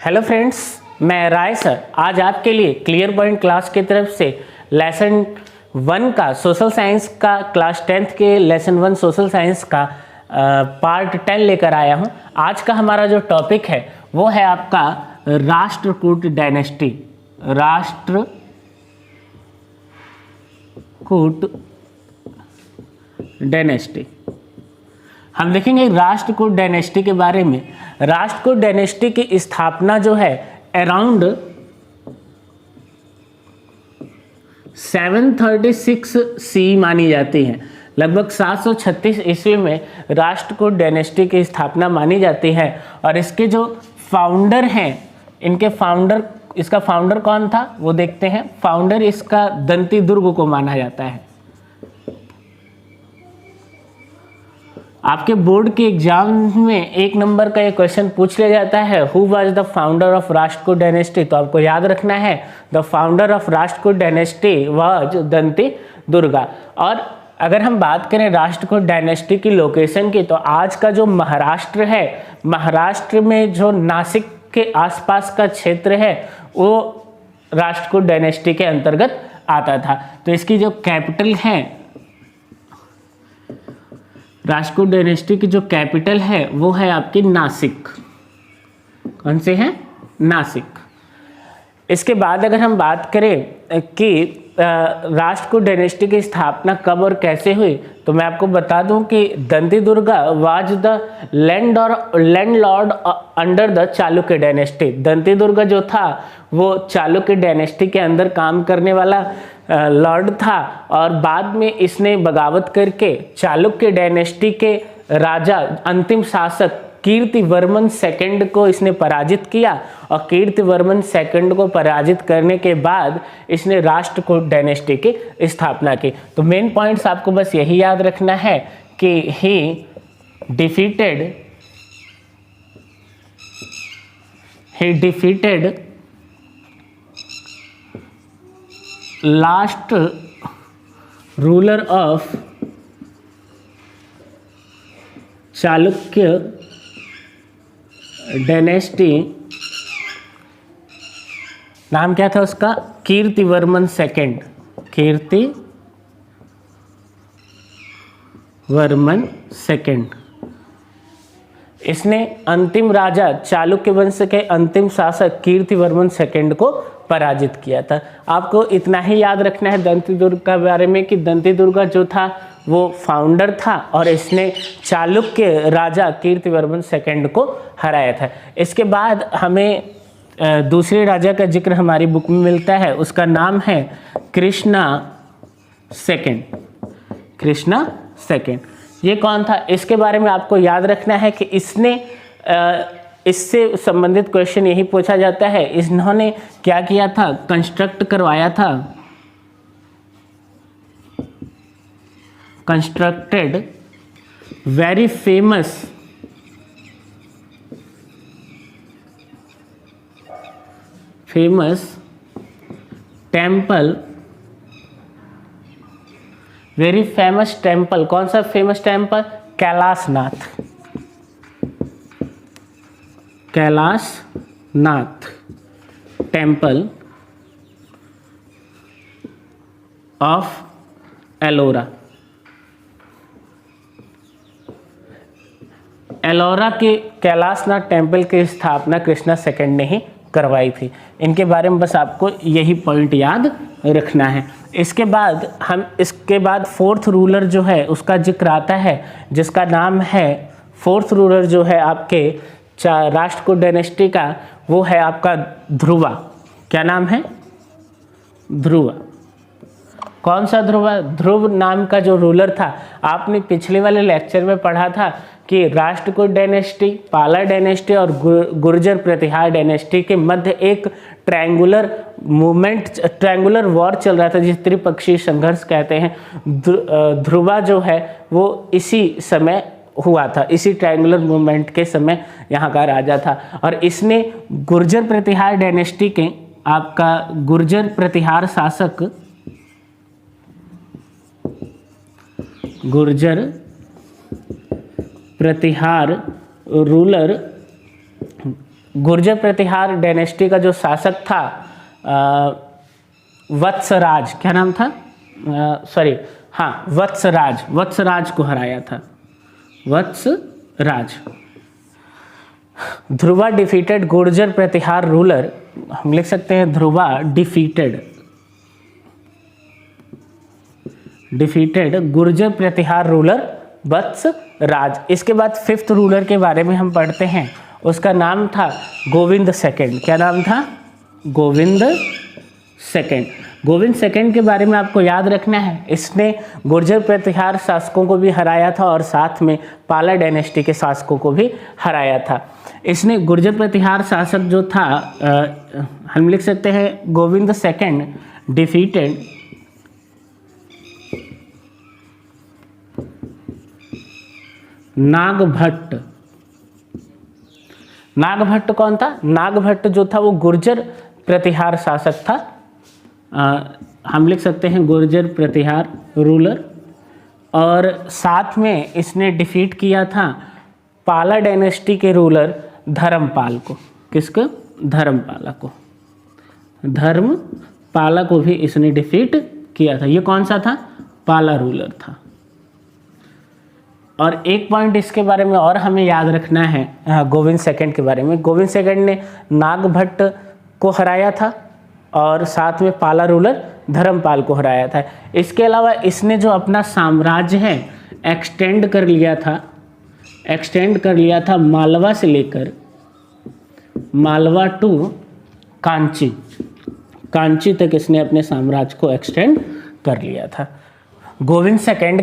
Hello friends, मैं राय sir आज आपके लिए क्लियर पॉइंट क्लास की तरफ से लेसन 1 का सोशल साइंस का क्लास 10th के लेसन 1 सोशल साइंस का पार्ट 10 लेकर आया हूं। आज का हमारा जो टॉपिक है वो है आपका राष्ट्रकूट डायनेस्टी। राष्ट्रकूट डायनेस्टी हम देखेंगे राष्ट्रकूट डायनेस्टी के बारे में। राष्ट्रकूट डायनेस्टी की स्थापना जो है अराउंड 736 सी मानी जाती है। लगभग 736 ईस्वी में राष्ट्रकूट डायनेस्टी की स्थापना मानी जाती है। और इसके जो फाउंडर हैं, इसका फाउंडर कौन था वो देखते हैं। फाउंडर इसका दंती दुर्ग को माना जाता है। आपके बोर्ड के एग्जाम में 1 नंबर का ये क्वेश्चन पूछ लिया जाता है, who was the founder of Rashtrakuta dynasty. तो आपको याद रखना है the founder of Rashtrakuta dynasty was Dantidurga. और अगर हम बात करें राष्ट्रकूट डायनेस्टी की लोकेशन की, तो आज का जो महाराष्ट्र है, महाराष्ट्र में जो नासिक के आसपास का क्षेत्र है वो राष्ट्रकूट डायनेस्टी के अंतर्गत आता था। तो इसकी जो कैपिटल है, राष्ट्रकूट डायनेस्टी की जो कैपिटल है वो है आपकी नासिक। कौन से है? नासिक। इसके बाद अगर हम बात करें कि राष्ट्रकूट डायनेस्टी की स्थापना कब और कैसे हुई, तो मैं आपको बता दूं कि Dantidurga was the landlord under the Chalukya dynasty. Dantidurga जो था वो चालुक्य डायनेस्टी के अंदर काम करने वाला लॉर्ड था। और बाद में इसने बगावत करके चालुक्य डायनेस्टी के राजा अंतिम शासक कीर्तिवर्मन सेकंड को इसने पराजित किया। और कीर्तिवर्मन सेकंड को पराजित करने के बाद इसने राष्ट्रकूट डायनेस्टी की स्थापना की। तो मेन पॉइंट्स आपको बस यही याद रखना है कि ही defeated last ruler of Chalukya dynasty. नाम क्या था उसका? कीर्तिवर्मन सेकंड। कीर्तिवर्मन सेकंड। इसने अंतिम राजा चालुक्य वंश के अंतिम शासक कीर्तिवर्मन सेकंड को पराजित किया था। आपको इतना ही याद रखना है दंती दुर्ग के बारे में कि दंती दुर्गा जो था वो फाउंडर था और इसने चालुक्य राजा कीर्तिवर्मन सेकंड को हराया था। इसके बाद हमें दूसरे राजा का जिक्र हमारी बुक में मिलता है, उसका नाम है कृष्णा सेकंड। ये कौन था? इसके बारे में आपको याद रखना है कि इससे संबंधित क्वेश्चन यही पूछा जाता है, इन्होंने क्या किया था? कंस्ट्रक्ट करवाया था, constructed very famous temple, very famous temple. कौन सा famous temple? Kailashnath temple of Ellora. Ellora के कैलाशनाथ टेम्पल की स्थापना कृष्णा सेकंड ने ही करवाई थी। इनके बारे में बस आपको यही पॉइंट याद रखना है। इसके बाद 4th रूलर जो है उसका जिक्र आता है, जिसका नाम है 4th रूलर जो है आपके राष्ट्रकूट डायनेस्टी का, वो है आपका ध्रुवा। क्या नाम है? ध्रुवा। कौन सा ध्रुवा? ध्रुव नाम का जो रूलर था, आपने पिछले वाले लेक्चर में पढ़ा था कि राष्ट्रकूट डायनेस्टी, पाला डायनेस्टी और गुर्जर प्रतिहार डायनेस्टी के मध्य एक ट्रायंगुलर वॉर चल रहा था, जिसे त्रिपक्षीय संघर्ष कहते हैं। ध्रुवा जो है वो इसी समय हुआ था, इसी ट्रायंगुलर मूवमेंट के समय यहाँ का राजा था। और इसने गुर्जर प्रतिहार डायनेस्टी के आपका गुर्जर प्रतिहार शासक, गुर्जर प्रतिहार रूलर गुर्जर प्रतिहार डायनेस्टी का जो शासक था वत्सराज, क्या नाम था, वत्सराज को हराया था, वत्सराज। ध्रुवा डिफीटेड गुर्जर प्रतिहार रूलर, हम लिख सकते हैं ध्रुवा डिफीटेड गुर्जर प्रतिहार रूलर वत्सराज। इसके बाद 5th रूलर के बारे में हम पढ़ते हैं, उसका नाम था गोविंद सेकंड। क्या नाम था? गोविंद सेकंड। गोविंद सेकंड के बारे में आपको याद रखना है, इसने गुर्जर प्रतिहार शासकों को भी हराया था और साथ में पाला डायनेस्टी के शासकों को भी हराया था। इसने गुर्जर प्रतिहार शासक जो था, हम लिख सकते हैं गोविंद सेकंड डिफीटेड नागभट्ट। नागभट्ट कौन था? नागभट्ट जो था वो गुर्जर प्रतिहार शासक था, हम लिख सकते हैं गुर्जर प्रतिहार रूलर। और साथ में इसने डिफीट किया था पाला डायनेस्टी के रूलर धर्मपाल को। किसको? धर्मपाला को। धर्मपाला को भी इसने डिफीट किया था। ये कौन सा था? पाला रूलर था। और एक पॉइंट इसके बारे में और हमें याद रखना है, गोविंद सेकंड के बारे में। गोविंद सेकंड ने नागभट्ट को हराया था और साथ में पाला रूलर धर्मपाल को हराया था। इसके अलावा इसने जो अपना साम्राज्य है एक्सटेंड कर लिया था मालवा से लेकर मालवा टू कांची तक इसने अपने साम्राज्य को एक्सटेंड कर लिया था। गोविंद सेकंड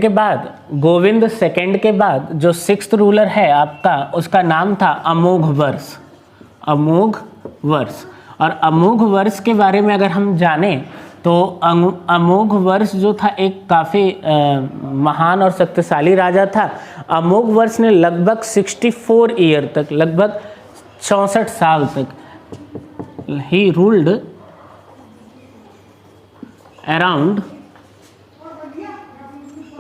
के बाद जो 6th रूलर है आपका, उसका नाम था अमोघ वर्ष। और अमोघ वर्ष के बारे में अगर हम जानें तो अमोघ वर्ष जो था एक काफ़ी महान और शक्तिशाली राजा था। अमोघ वर्ष ने लगभग 64 ईयर तक, लगभग 64 साल तक ही रूल्ड अराउंड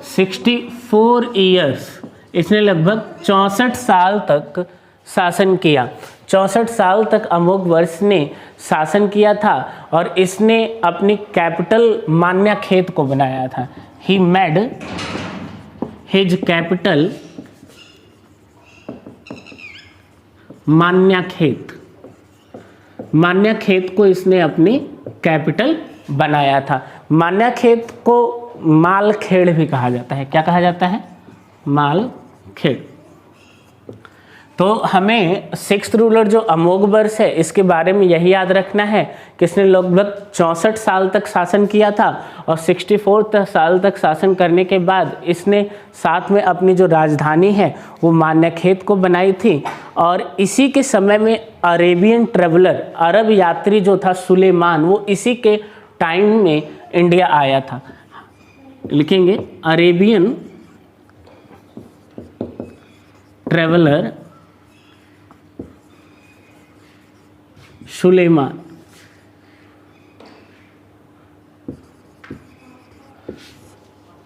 64 ईयर्स। इसने लगभग 64 साल तक शासन किया। 64 साल तक अमोघ वर्ष ने शासन किया था और इसने अपनी कैपिटल मान्याखेत को बनाया था। ही मेड हिज कैपिटल मान्याखेत को इसने अपनी कैपिटल बनाया था। मान्याखेत को मालखेड़ भी कहा जाता है। क्या कहा जाता है? मालखेड़। तो हमें 6th रूलर जो अमोघ वर्ष है, इसके बारे में यही याद रखना है कि इसने लगभग 64 साल तक शासन किया था और 64 साल तक शासन करने के बाद इसने साथ में अपनी जो राजधानी है वो मान्याखेत को बनाई थी। और इसी के समय में अरेबियन ट्रेवलर, अरब यात्री जो था सुलेमान, वो इसी के टाइम में इंडिया आया था। लिखेंगे अरेबियन ट्रेवलर सुलेमान।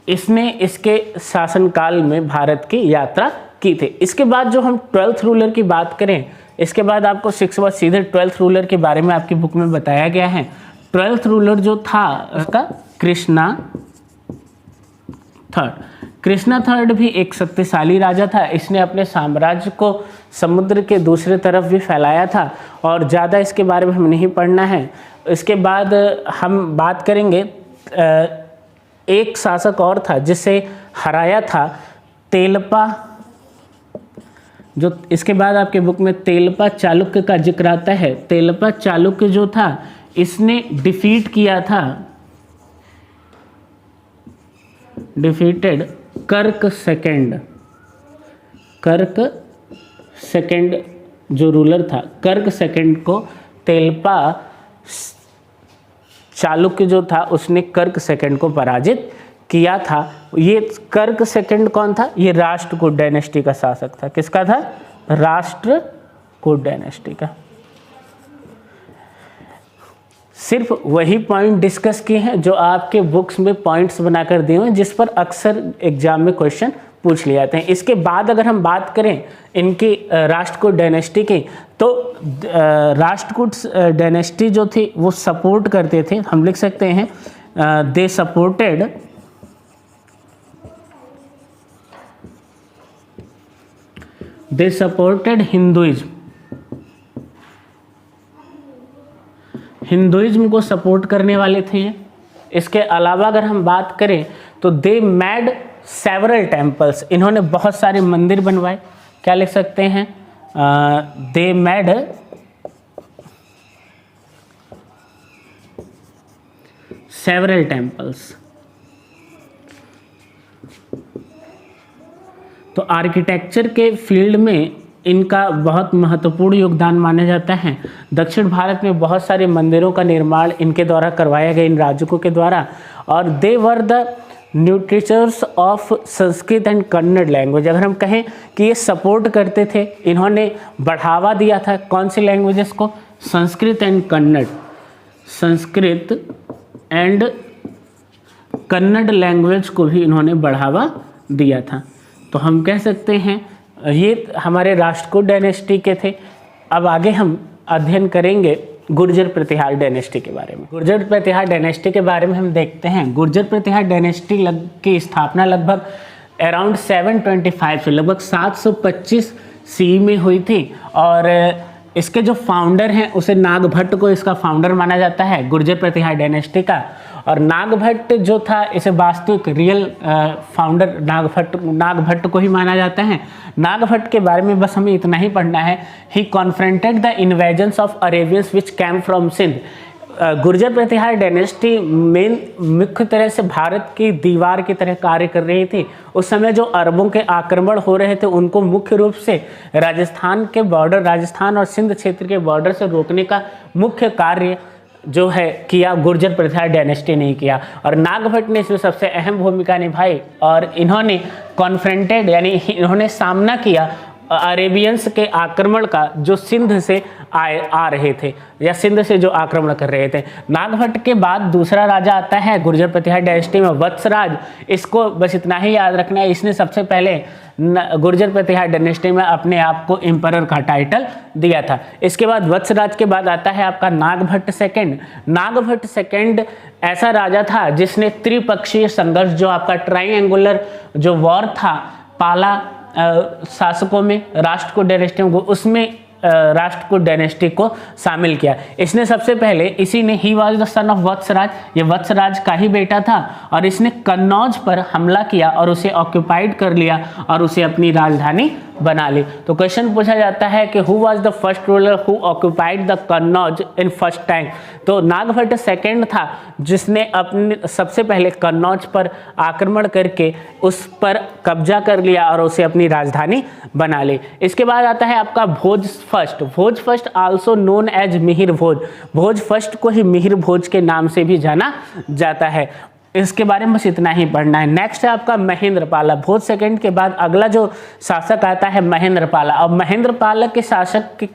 इसने इसके शासनकाल में भारत की यात्रा की थी। इसके बाद जो हम 12th रूलर की बात करें, इसके बाद आपको 6 बार सीधे 12th रूलर के बारे में आपकी बुक में बताया गया है। 12th रूलर जो था उसका कृष्णा थर्ड भी एक शक्तिशाली राजा था। इसने अपने साम्राज्य को समुद्र के दूसरे तरफ भी फैलाया था और ज़्यादा इसके बारे में हम नहीं पढ़ना है। इसके बाद हम बात करेंगे, एक शासक और था जिसे हराया था, तेलपा। जो इसके बाद आपके बुक में तेलपा चालुक्य का जिक्र आता है। तेलपा चालुक्य जो था इसने डिफीट किया था, डिफीटेड कर्क सेकंड जो रूलर था, कर्क सेकंड को तेलपा चालुक्य जो था उसने कर्क सेकंड को पराजित किया था। ये कर्क सेकंड कौन था? ये राष्ट्रकूट डायनेस्टी का शासक था। किसका था? राष्ट्रकूट डायनेस्टी का। सिर्फ वही पॉइंट डिस्कस किए हैं जो आपके बुक्स में पॉइंट्स बनाकर दिए हैं, जिस पर अक्सर एग्जाम में क्वेश्चन पूछ लिए जाते हैं। इसके बाद अगर हम बात करें इनकी राष्ट्रकूट डायनेस्टी की, तो राष्ट्रकूट डायनेस्टी जो थी वो सपोर्ट करते थे, हम लिख सकते हैं दे सपोर्टेड हिंदुइज्म को सपोर्ट करने वाले थे ये। इसके अलावा अगर हम बात करें तो दे मैड सेवरल टेम्पल्स, इन्होंने बहुत सारे मंदिर बनवाए। क्या लिख सकते हैं, दे मैड सेवरल टेम्पल्स। तो आर्किटेक्चर के फील्ड में इनका बहुत महत्वपूर्ण योगदान माना जाता है। दक्षिण भारत में बहुत सारे मंदिरों का निर्माण इनके द्वारा करवाया गया, इन राजकों के द्वारा। और they were the nurturers of Sanskrit and Kannada language. अगर हम कहें कि ये सपोर्ट करते थे, इन्होंने बढ़ावा दिया था कौन सी लैंग्वेजेस को, Sanskrit and Kannada, Sanskrit and Kannada language को भी इन्होंने बढ़ावा दिया था। तो हम कह सकते हैं ये हमारे राष्ट्रकूट डायनेस्टी के थे। अब आगे हम अध्ययन करेंगे गुर्जर प्रतिहार डायनेस्टी के बारे में। गुर्जर प्रतिहार डायनेस्टी के बारे में हम देखते हैं। गुर्जर प्रतिहार डायनेस्टी की स्थापना लगभग अराउंड 725 से लगभग 725 सी में हुई थी। और इसके जो फाउंडर हैं उसे नागभट्ट को इसका फाउंडर माना जाता है, गुर्जर प्रतिहार डायनेस्टी का। और नागभट्ट जो था इसे वास्तविक रियल फाउंडर नागभट्ट को ही माना जाता है। नागभट्ट के बारे में बस हमें इतना ही पढ़ना है। He confronted the invasions of Arabians which came from Sindh. Gurjara Pratihara dynasty मुख्य तरह से भारत की दीवार की तरह कार्य कर रही थी। उस समय जो अरबों के आक्रमण हो रहे थे उनको मुख्य रूप से राजस्थान के बॉर्डर, राजस्थान और सिंध क्षेत्र के बॉर्डर से रोकने का मुख्य कार्य जो है किया गुर्जर प्रतिहार डायनेस्टी ने किया। और नागभट्ट ने इसमें सबसे अहम भूमिका निभाई और इन्होंने कॉन्फ्रंटेड यानी इन्होंने सामना किया अरेबियंस के आक्रमण का जो सिंध से आ रहे थे या सिंध से जो आक्रमण कर रहे थे। नागभट्ट के बाद दूसरा राजा आता है गुर्जर प्रतिहार डायनेस्टी में, वत्सराज। इसको बस इतना ही याद रखना है, इसने सबसे पहले गुर्जर प्रतिहार डायनेस्टी में अपने आप को एम्परर का टाइटल दिया था। इसके बाद वत्सराज के बाद आता है आपका नागभट्ट सेकंड। नागभट्ट सेकंड ऐसा राजा था जिसने त्रिपक्षीय संघर्ष, जो आपका ट्राइंगुलर जो वॉर था पाला शासकों में राष्ट्रकूट डायनेस्टी को, उसमें राष्ट्रकूट डायनेस्टी को शामिल किया। इसने सबसे पहले इसी ने ही was the son of Vatsaraj, ये वत्सराज का ही बेटा था और इसने कन्नौज पर हमला किया और उसे ऑक्यूपाइड कर लिया और उसे अपनी राजधानी बना ली। तो क्वेश्चन पूछा जाता है कि who was the first ruler who occupied the Kannauj in first time. तो नागभट्ट सेकंड था जिसने अपने सबसे पहले कन्नौज पर आक्रमण करके उस पर कब्जा कर लिया और उसे अपनी राजधानी बना ली। इसके बाद आता है आपका Bhoja first. Bhoja first also known as Mihira Bhoja. Bhoja first को ही मिहिर भोज के नाम से भी जाना जाता है। इसके बारे में बस इतना ही पढ़ना है। नेक्स्ट है आपका महेंद्रपाला। भोज सेकंड के बाद अगला जो शासक आता है महेंद्रपाला। और महेंद्रपाला के शासक के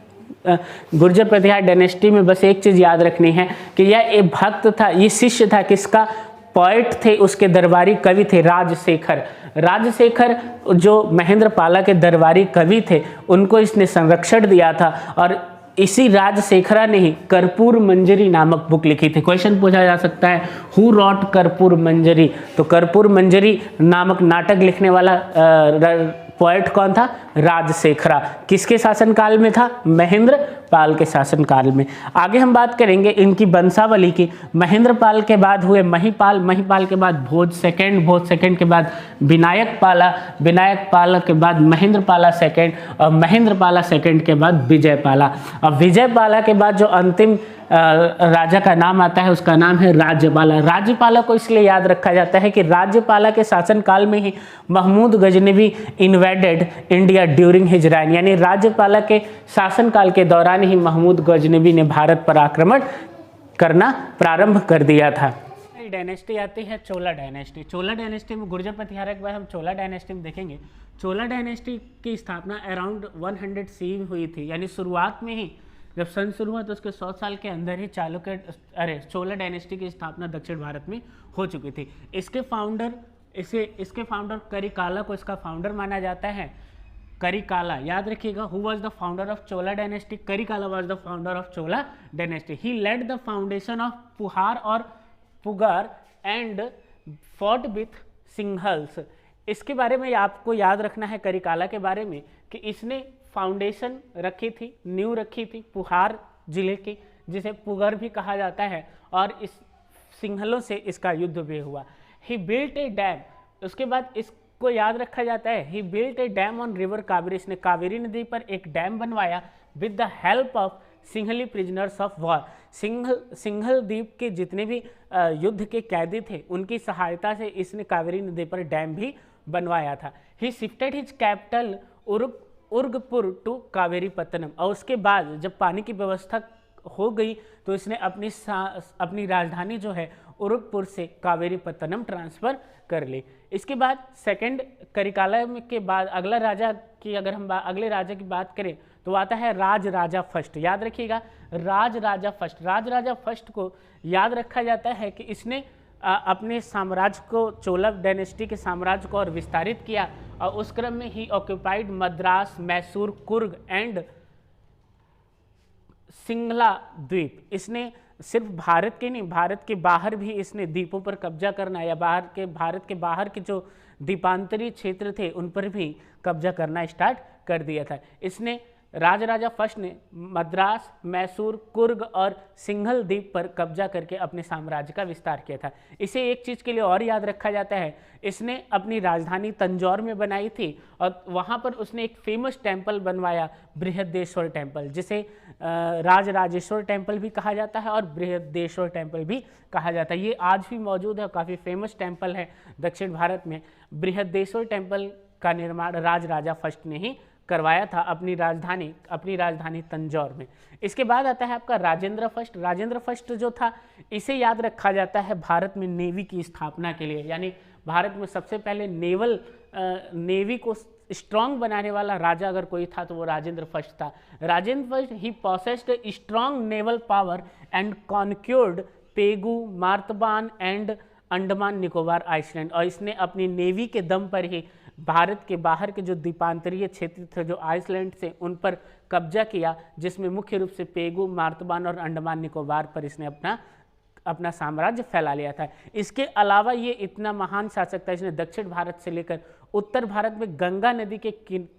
गुर्जर प्रतिहार डायनेस्टी में बस एक चीज़ याद रखनी है कि यह एक भक्त था, ये शिष्य था किसका, पोएट थे, उसके दरबारी कवि थे राजशेखर। राजशेखर जो महेंद्रपाला के दरबारी कवि थे उनको इसने संरक्षण दिया था और इसी राजशेखरा ने ही कर्पूर मंजरी नामक बुक लिखी थी। क्वेश्चन पूछा जा सकता है हु रॉट कर्पूर मंजरी। तो कर्पूर मंजरी नामक नाटक लिखने वाला पोएट कौन था, राजशेखरा। किसके शासनकाल में था, महेंद्रपाल के शासनकाल में। आगे हम बात करेंगे इनकी वंशावली की। महेंद्रपाल के बाद हुए महिपाल, महिपाल के बाद भोज सेकंड, भोज सेकंड के बाद विनायक पाला, विनायक पाला के बाद महेंद्रपाला सेकंड और महेंद्रपाला सेकंड के बाद विजयपाला। और विजयपाला के बाद जो अंतिम राजा का नाम आता है उसका नाम है राज्यपाला। राज्यपाला को इसलिए याद रखा जाता है कि राज्यपाला के शासनकाल में ही Mahmud Ghaznavi invaded India during his reign, यानी राज्यपाला के शासनकाल के दौरान ही महमूद गजनवी ने भारत पर आक्रमण करना प्रारंभ कर दिया था। डायनेस्टी आती है चोला डायनेस्टी। चोला डायनेस्टी में गुर्जर प्रतिहार के बाद हम चोला डायनेस्टी में देखेंगे। चोला डायनेस्टी की स्थापना अराउंड 100 सी हुई थी, यानी शुरुआत में ही जब सन शुरू हुआ तो उसके 100 साल के अंदर ही चोला डायनेस्टी की स्थापना दक्षिण भारत में हो चुकी थी। इसके फाउंडर इसके फाउंडर करिकाला को इसका फाउंडर माना जाता है। करिकाला, याद रखिएगा, who was the founder of Chola dynasty? Karikala was the founder of Chola dynasty. He laid the foundation of Puhar और Pugar and fought with Sinhalas. इसके बारे में आपको याद रखना है करिकाला के बारे में कि इसने फाउंडेशन रखी थी, नींव रखी थी पुहार जिले की, जिसे पुगर भी कहा जाता है, और इस सिंहलों से इसका युद्ध भी हुआ। ही बिल्ट ए डैम, उसके बाद इसको याद रखा जाता है, he built a dam on river Kaveri, इसने कावेरी नदी पर एक डैम बनवाया with the help of Sinhali prisoners of war. Sinhala द्वीप के जितने भी युद्ध के कैदी थे उनकी सहायता से इसने कावेरी नदी पर डैम भी बनवाया था। ही शिफ्टेड हिज कैपिटल उर्गपुर टू कावेरी पत्तनम, और उसके बाद जब पानी की व्यवस्था हो गई तो इसने अपनी राजधानी जो है उरुगपुर से कावेरी पत्तनम ट्रांसफ़र कर ली। इसके बाद सेकंड करिकाला के बाद अगला राजा की अगर हम अगले राजा की बात करें तो आता है राज राजा फर्स्ट। याद रखिएगा, राज राजा फर्स्ट। राज राजा फर्स्ट को याद रखा जाता है कि इसने अपने साम्राज्य को, चोला डायनेस्टी के साम्राज्य को और विस्तारित किया, और उस क्रम में ही ऑक्यूपाइड मद्रास, मैसूर, कुर्ग एंड सिंगला द्वीप। इसने सिर्फ भारत के नहीं, भारत के बाहर भी इसने द्वीपों पर कब्जा करना, या भारत के बाहर के जो द्वीपांतरीय क्षेत्र थे उन पर भी कब्जा करना स्टार्ट कर दिया था। इसने राजराजा फर्स्ट ने मद्रास, मैसूर, कुर्ग और सिंघल द्वीप पर कब्जा करके अपने साम्राज्य का विस्तार किया था। इसे एक चीज़ के लिए और याद रखा जाता है, इसने अपनी राजधानी तंजौर में बनाई थी, और वहाँ पर उसने एक फेमस टेम्पल बनवाया, बृहदेश्वर टेम्पल, जिसे राजराजेश्वर टेम्पल भी कहा जाता है और बृहदेश्वर टेम्पल भी कहा जाता है। ये आज भी मौजूद है, काफ़ी फेमस टेम्पल है दक्षिण भारत में। बृहदेश्वर टेम्पल का निर्माण राजराजा फर्स्ट ने ही करवाया था अपनी राजधानी तंजौर में। इसके बाद आता है आपका राजेंद्र फर्स्ट। राजेंद्र फर्स्ट जो था, इसे याद रखा जाता है भारत में नेवी की स्थापना के लिए, यानी भारत में सबसे पहले नेवी को स्ट्रांग बनाने वाला राजा अगर कोई था तो वो राजेंद्र फर्स्ट था। Rajendra first he possessed strong naval power and conquered Pegu, Martaban and Andaman Nicobar island, और इसने अपनी नेवी के दम पर ही भारत के बाहर के जो द्वीपांतरीय क्षेत्र थे, जो आइसलैंड से, उन पर कब्जा किया, जिसमें मुख्य रूप से पेगू, मार्तबान और अंडमान निकोबार पर इसने अपना साम्राज्य फैला लिया था। इसके अलावा ये इतना महान शासक था, इसने दक्षिण भारत से लेकर उत्तर भारत में गंगा नदी के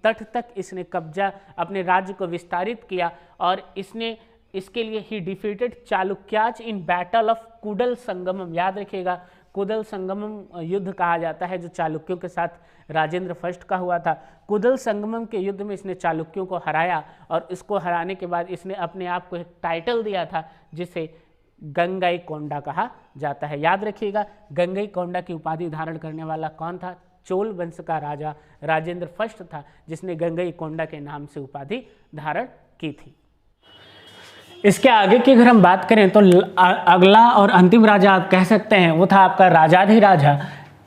तट तक इसने कब्जा, अपने राज्य को विस्तारित किया, और इसके लिए ही defeated Chalukyas in battle of cuddle Sangamam. याद रखिएगा, कुदल संगमम युद्ध कहा जाता है जो चालुक्यों के साथ राजेंद्र फर्स्ट का हुआ था। कुदल संगमम के युद्ध में इसने चालुक्यों को हराया, और इसको हराने के बाद इसने अपने आप को एक टाइटल दिया था जिसे गंगईकोंडा कहा जाता है। याद रखिएगा, गंगईकोंडा की उपाधि धारण करने वाला कौन था? चोल वंश का राजा राजेंद्र फर्स्ट था, जिसने गंगईकोंडा के नाम से उपाधि धारण की थी। इसके आगे की अगर हम बात करें तो अगला और अंतिम राजा आप कह सकते हैं वो था आपका राजाधिराजा।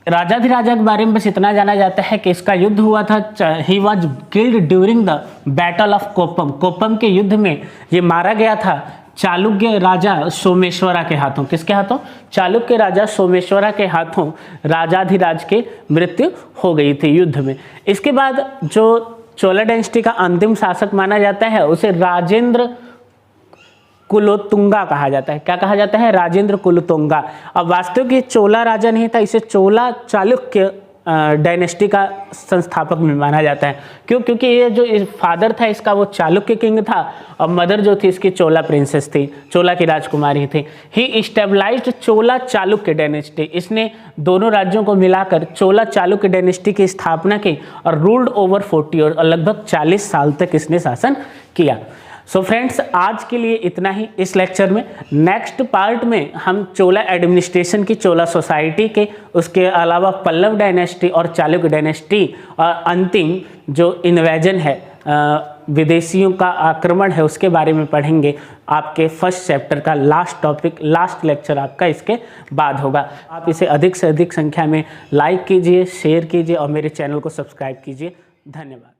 राजाधिराजा के बारे में बस इतना जाना जाता है कि इसका युद्ध हुआ था, he was killed during the battle of Koppam. Koppam के युद्ध में ये मारा गया था चालुक्य राजा सोमेश्वरा के हाथों। किसके हाथों? चालुक्य राजा सोमेश्वरा के हाथों राजाधिराज की मृत्यु हो गई थी युद्ध में। इसके बाद जो चोला डायनेस्टी का अंतिम शासक माना जाता है उसे राजेंद्र कुलोत्तुंगा कहा जाता है। क्या कहा जाता है? राजेंद्र कुलोत्तुंगा। अब वास्तविक ये चोला राजा नहीं था, इसे चोला चालुक्य डायनेस्टी का संस्थापक में माना जाता है। क्यों? क्योंकि ये जो फादर था इसका वो चालुक्य किंग था, और मदर जो थी इसकी चोला प्रिंसेस थी, चोला की राजकुमारी थी। ही स्टेबलाइज्ड चोला चालुक्य डायनेस्टी। इसने दोनों राज्यों को मिलाकर चोला चालुक्य डायनेस्टी की स्थापना की और रूल्ड ओवर 40 और लगभग 40 साल तक इसने शासन किया। सो फ्रेंड्स, आज के लिए इतना ही इस लेक्चर में। नेक्स्ट पार्ट में हम चोला एडमिनिस्ट्रेशन की, चोला सोसाइटी के, उसके अलावा पल्लव डायनेस्टी और चालुक्य डायनेस्टी, और अंतिम जो इन्वेजन है, विदेशियों का आक्रमण है, उसके बारे में पढ़ेंगे। आपके फर्स्ट चैप्टर का लास्ट टॉपिक, लास्ट लेक्चर आपका इसके बाद होगा। आप इसे अधिक से अधिक संख्या में लाइक कीजिए, शेयर कीजिए और मेरे चैनल को सब्सक्राइब कीजिए। धन्यवाद।